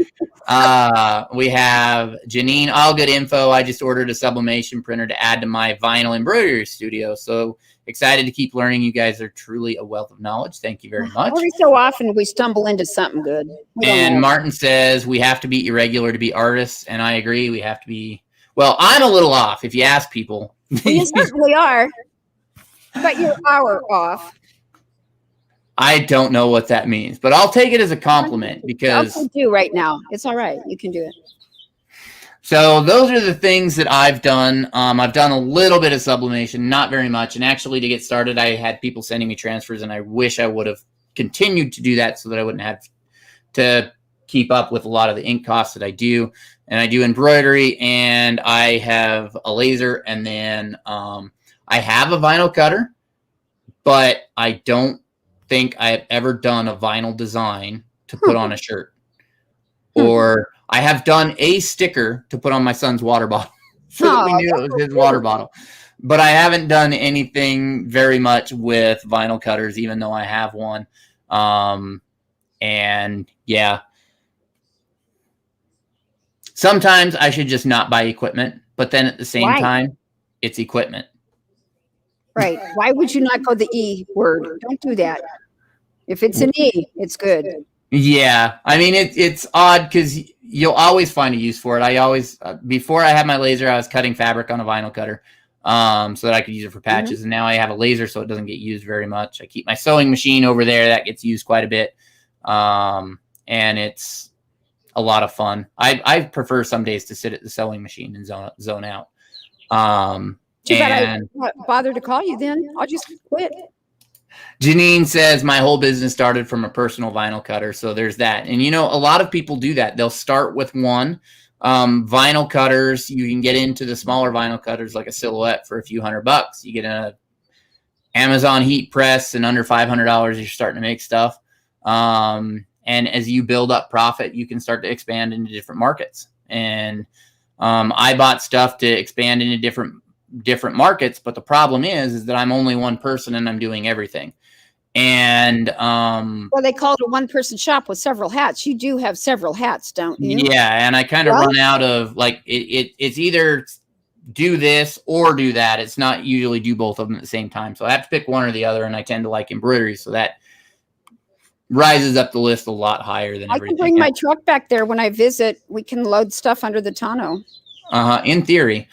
We have Janine, all good info. I just ordered a sublimation printer to add to my vinyl embroidery studio. So excited to keep learning. You guys are truly a wealth of knowledge. Thank you very much. Every so often we stumble into something good. And Martin says, we have to be irregular to be artists. And I agree. We have to be. Well, I'm a little off if you ask people. Well, you certainly are. But you're hour off. I don't know what that means, but I'll take it as a compliment because I do right now. It's all right. You can do it. So those are the things that I've done. I've done a little bit of sublimation, not very much. And actually to get started, I had people sending me transfers, and I wish I would have continued to do that so that I wouldn't have to keep up with a lot of the ink costs that I do. And I do embroidery, and I have a laser, and then I have a vinyl cutter, but I don't think I have ever done a vinyl design to put on a shirt. Or I have done a sticker to put on my son's water bottle so that we knew it was his water bottle. But I haven't done anything very much with vinyl cutters, even though I have one. And yeah. Sometimes I should just not buy equipment, but then at the same time, it's equipment. Right. Why would you not go the E word? Don't do that. If it's an E, it's good. Yeah. I mean, it's odd because you'll always find a use for it. I always, before I had my laser, I was cutting fabric on a vinyl cutter so that I could use it for patches. And now I have a laser, so it doesn't get used very much. I keep my sewing machine over there. That gets used quite a bit. And it's a lot of fun. I prefer some days to sit at the sewing machine and zone out. Too bad I bother to call you then. I'll just quit. Janine says, my whole business started from a personal vinyl cutter. So there's that. And, a lot of people do that. They'll start with one. Vinyl cutters, you can get into the smaller vinyl cutters like a Silhouette for a few $100. You get an Amazon heat press, and under $500, you're starting to make stuff. And as you build up profit, you can start to expand into different markets. And I bought stuff to expand into different markets, but the problem is that I'm only one person and I'm doing everything. And well, they call it a one-person shop with several hats. You do have several hats, don't you? Yeah, and I kind of run out of like it's either do this or do that. It's not usually do both of them at the same time. So I have to pick one or the other, and I tend to like embroidery, so that rises up the list a lot higher than everything. I can bring my truck back there when I visit. We can load stuff under the tonneau. In theory.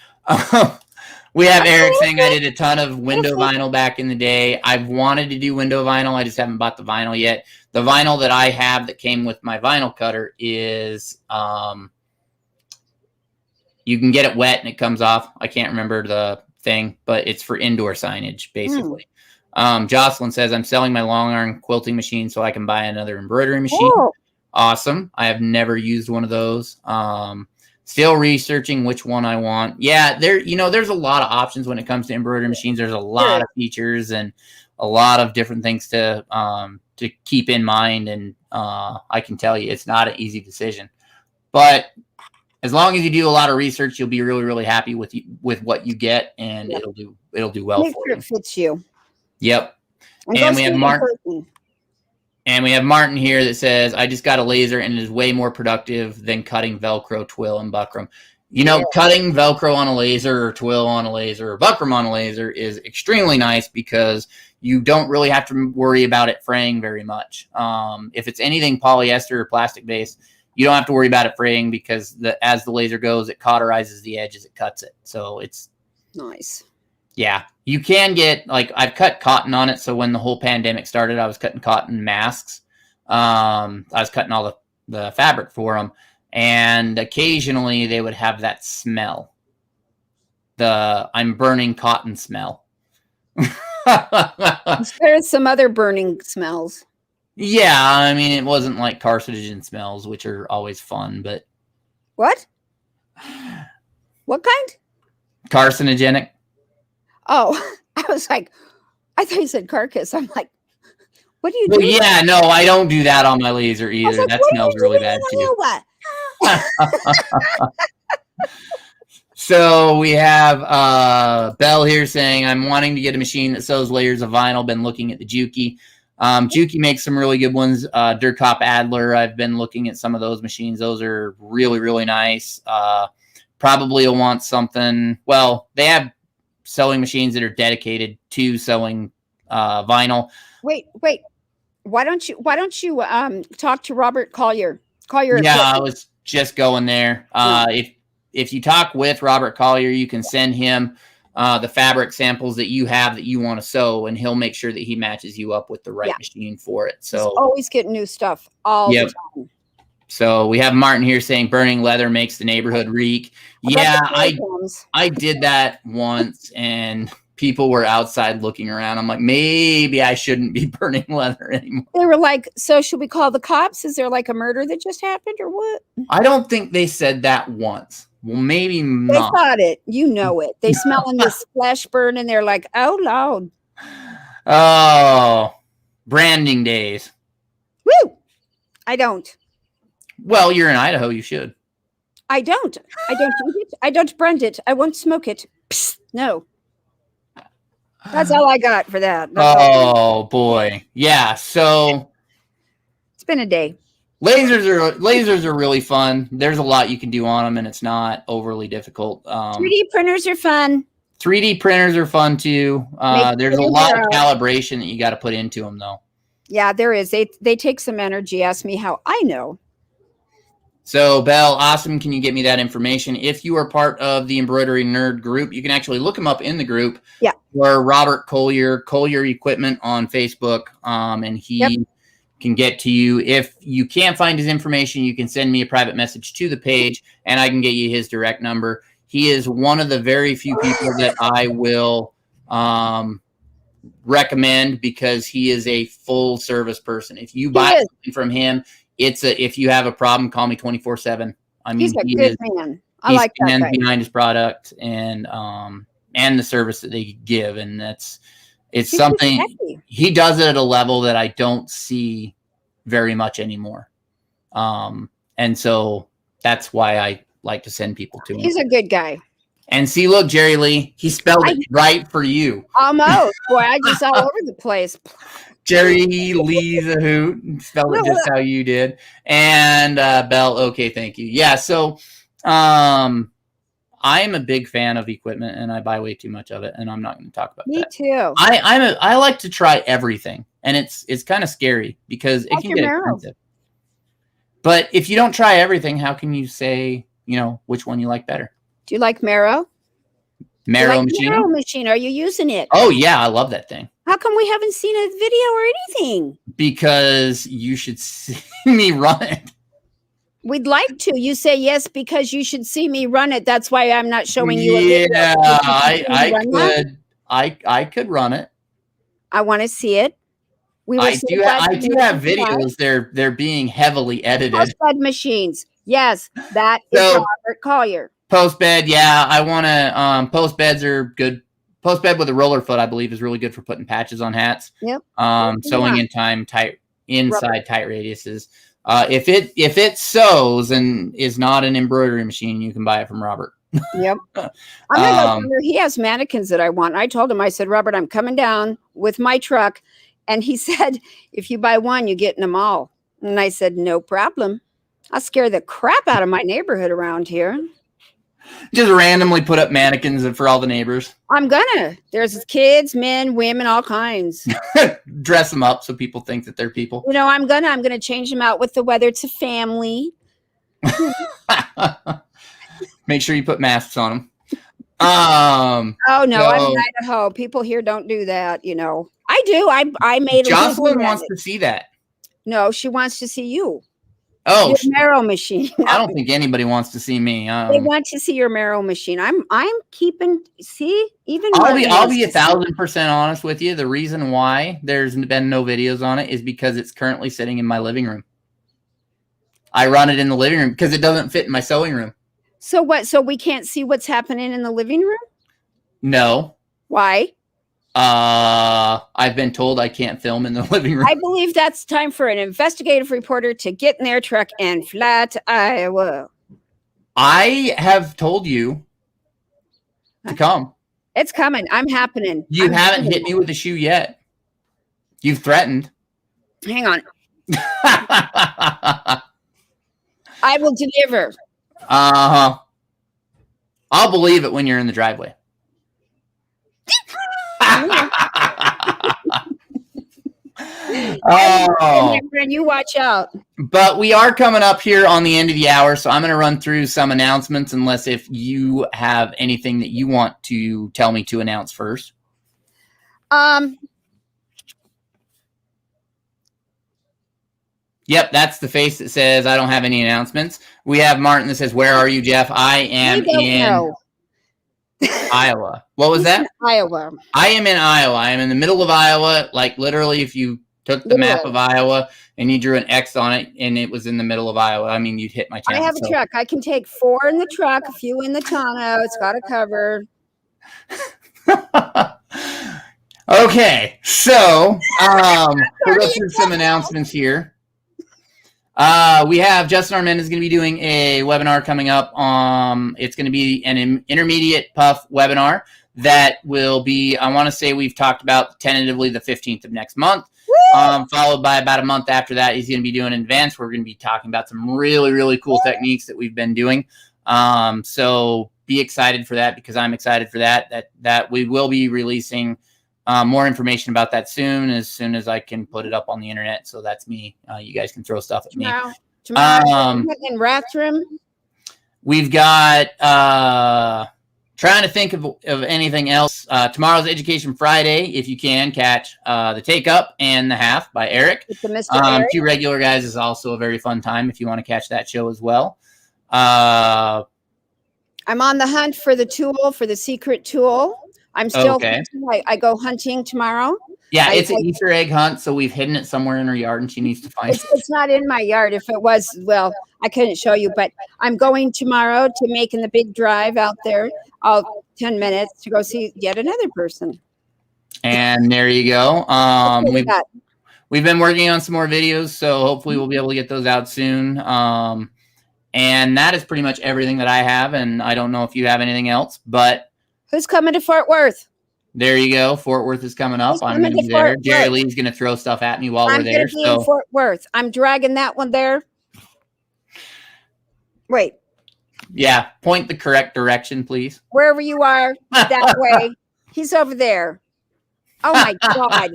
We have Eric saying I did a ton of window vinyl back in the day. I've wanted to do window vinyl. I just haven't bought the vinyl yet. The vinyl that I have that came with my vinyl cutter is you can get it wet and it comes off. I can't remember the thing, but it's for indoor signage, basically. Jocelyn says, I'm selling my long arm quilting machine so I can buy another embroidery machine. Awesome. I have never used one of those. Still researching which one I want. Yeah, there's a lot of options when it comes to embroidery machines. There's a lot of features and a lot of different things to keep in mind. And I can tell you, it's not an easy decision. But as long as you do a lot of research, you'll be really, really happy with what you get, and it'll do well for you. It fits you. Yep. And we have Martin. And we have Martin here that says, I just got a laser and it is way more productive than cutting Velcro, twill, and buckram. Cutting Velcro on a laser or twill on a laser or buckram on a laser is extremely nice because you don't really have to worry about it fraying very much. If it's anything polyester or plastic based, you don't have to worry about it fraying because as the laser goes, it cauterizes the edge as it cuts it. So it's nice. Yeah, you can get, like, I've cut cotton on it. So when the whole pandemic started, I was cutting cotton masks. I was cutting all the fabric for them. And occasionally they would have that smell. The I'm burning cotton smell. There's some other burning smells. Yeah, I mean, it wasn't like carcinogen smells, which are always fun, but... What? What kind? Carcinogenic. Oh, I was like, I thought you said carcass. I'm like, what do you do? Well, yeah, no, I don't do that on my laser either. Like, that smells really bad too. So we have Belle here saying, I'm wanting to get a machine that sews layers of vinyl. Been looking at the Juki. Juki makes some really good ones. Durkop Adler, I've been looking at some of those machines. Those are really, really nice. Probably will want something. Well, they have sewing machines that are dedicated to sewing vinyl. Wait. Why don't you talk to Robert Collier? Yeah, I was just going there. If you talk with Robert Collier, you can send him the fabric samples that you have that you want to sew, and he'll make sure that he matches you up with the right machine for it. So he's always getting new stuff all the time. So we have Martin here saying burning leather makes the neighborhood reek. Yeah, I did that once, and people were outside looking around. I'm like, maybe I shouldn't be burning leather anymore. They were like, so should we call the cops? Is there like a murder that just happened or what? I don't think they said that once. Well, maybe not. They thought it. You know it. They smelling this flesh burn, and they're like, oh, Lord. Oh, branding days. Woo! I don't. Well, you're in Idaho. You should. I don't eat it. I don't brand it. I won't smoke it. Psst, no. That's all I got for that. Oh, boy. Yeah, so. It's been a day. Lasers are really fun. There's a lot you can do on them, and it's not overly difficult. 3D printers are fun. 3D printers are fun, too. There's a lot of calibration that you got to put into them, though. Yeah, there is. They take some energy. Ask me how I know. So, Belle, awesome. Can you get me that information? If you are part of the Embroidery Nerd group, you can actually look him up in the group. Yeah. Or Robert Collier Equipment on Facebook, and he can get to you. If you can't find his information, you can send me a private message to the page, and I can get you his direct number. He is one of the very few people that I will recommend because he is a full service person. If you buy something from him, if you have a problem, call me 24/7. I mean, he's a good man. I like that guy. Behind his product and the service that they give, and it's something he does it at a level that I don't see very much anymore. And so that's why I like to send people to him. He's a good guy. And see, look, Jerilee, he spelled it right for you. Almost. Boy, I just all over the place. Jerilee the Hoot, spelled it just how you did. And Belle, okay, thank you. Yeah, so I am a big fan of equipment, and I buy way too much of it, and I'm not going to talk about that. Me too. I like to try everything, and it's kind of scary because it can get expensive. But if you don't try everything, how can you say, which one you like better? Do you like Mero? Mero machine? Mero machine. Are you using it? Oh, yeah, I love that thing. How come we haven't seen a video or anything? Because you should see me run it. We'd like to. You say yes because you should see me run it. That's why I'm not showing you a video. Yeah, I could run it. I want to see it. I do have videos. They're being heavily edited. Post-bed machines. Yes, that is Robert Collier. Post bed, yeah. I want to. Post beds are good. Post bed with a roller foot, I believe, is really good for putting patches on hats. Yep. Sewing inside tight radiuses. If it sews and is not an embroidery machine, you can buy it from Robert. Yep. I'm gonna go. He has mannequins that I want. I told him, I said, Robert, I'm coming down with my truck, and he said, if you buy one, you get them all. And I said, no problem. I'll scare the crap out of my neighborhood around here. Just randomly put up mannequins for all the neighbors. I'm gonna. There's kids, men, women, all kinds. Dress them up so people think that they're people. I'm gonna change them out with the weather. It's a family. Make sure you put masks on them. Oh no, I'm in Idaho. People here don't do that. I do. I made. Jocelyn wants to see that. No, she wants to see you. Oh, your marrow machine. I don't think anybody wants to see me. They want to see your marrow machine. I'm keeping. See, even I'll be 1,000% honest with you. The reason why there's been no videos on it is because it's currently sitting in my living room. I run it in the living room because it doesn't fit in my sewing room. So what? So we can't see what's happening in the living room? No. Why? I've been told I can't film in the living room. I believe that's time for an investigative reporter to get in their truck and fly to Iowa. I have told you to come. It's coming. I'm happening. You haven't hit me with a shoe yet. You've threatened. Hang on. I will deliver. Uh-huh. I'll believe it when you're in the driveway. Oh, you watch out. But we are coming up here on the end of the hour, so I'm going to run through some announcements, unless if you have anything that you want to tell me to announce first. Yep, that's the face that says I don't have any announcements. We have Martin that says, "Where are you, Jeff?" I am in Iowa. What was that? Iowa. I am in Iowa. I am in the middle of Iowa. Like literally, if you took the map of Iowa and you drew an X on it and it was in the middle of Iowa, I mean, you'd hit my town. I have a truck. I can take 4 in the truck, a few in the tonneau. It's got it covered. Okay, so we'll go through some announcements here. We have Justin Armend is going to be doing a webinar coming up. It's going to be an intermediate puff webinar that will be, I want to say we've talked about tentatively the 15th of next month. Followed by about a month after that, he's going to be doing advanced. We're going to be talking about some really, really cool techniques that we've been doing. So be excited for that, because I'm excited for that. That we will be releasing more information about that soon as I can put it up on the internet. So that's me. You guys can throw stuff at me. Tomorrow in Rathdrum. We've got trying to think of anything else. Tomorrow's Education Friday. If you can catch the Take Up and the Half by Eric. Eric. Two Regular Guys is also a very fun time if you want to catch that show as well. I'm on the hunt for the tool, for the secret tool. I'm still hunting. I go hunting tomorrow. Yeah, it's an Easter egg hunt, so we've hidden it somewhere in her yard, and she needs to find it. It's not in my yard. If it was, well, I couldn't show you, but I'm going tomorrow to making the big drive out there. 10 minutes to go see yet another person. And there you go. We've been working on some more videos, so hopefully we'll be able to get those out soon. And that is pretty much everything that I have, and I don't know if you have anything else, but who's coming to Fort Worth? There you go. Fort Worth is coming up. I'm going to be there. Jerilee's going to throw stuff at me while we're there. I'm going to be in Fort Worth. I'm dragging that one there. Wait. Yeah. Point the correct direction, please. Wherever you are, that way. He's over there. Oh, my God.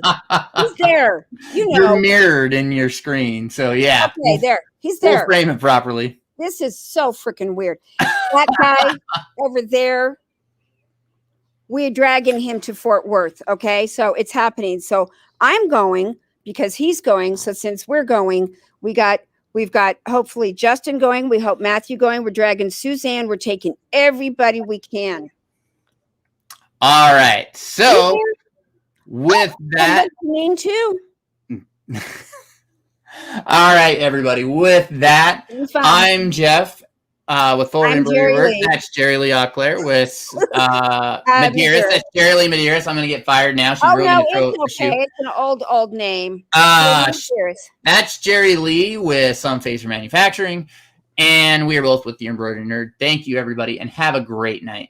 He's there. You know. You're mirrored in your screen. So, yeah. Okay, there. He's there. We'll frame it properly. This is so freaking weird. That guy over there. We're dragging him to Fort Worth. Okay. So it's happening. So I'm going because he's going. So since we're going, we've got hopefully Justin going. We hope Matthew going. We're dragging Suzanne. We're taking everybody we can. All right. So with that. I'm too. All right, everybody. With that, I'm Jeff. With Full Embroidery Work, that's Jerilee Auclair. With Medeiros, that's Jerilee Medeiros. I'm going to get fired now. She's really going to throw it's okay. It's an old name. That's Jerilee with Some Phaser Manufacturing, and we are both with the Embroidery Nerd. Thank you, everybody, and have a great night.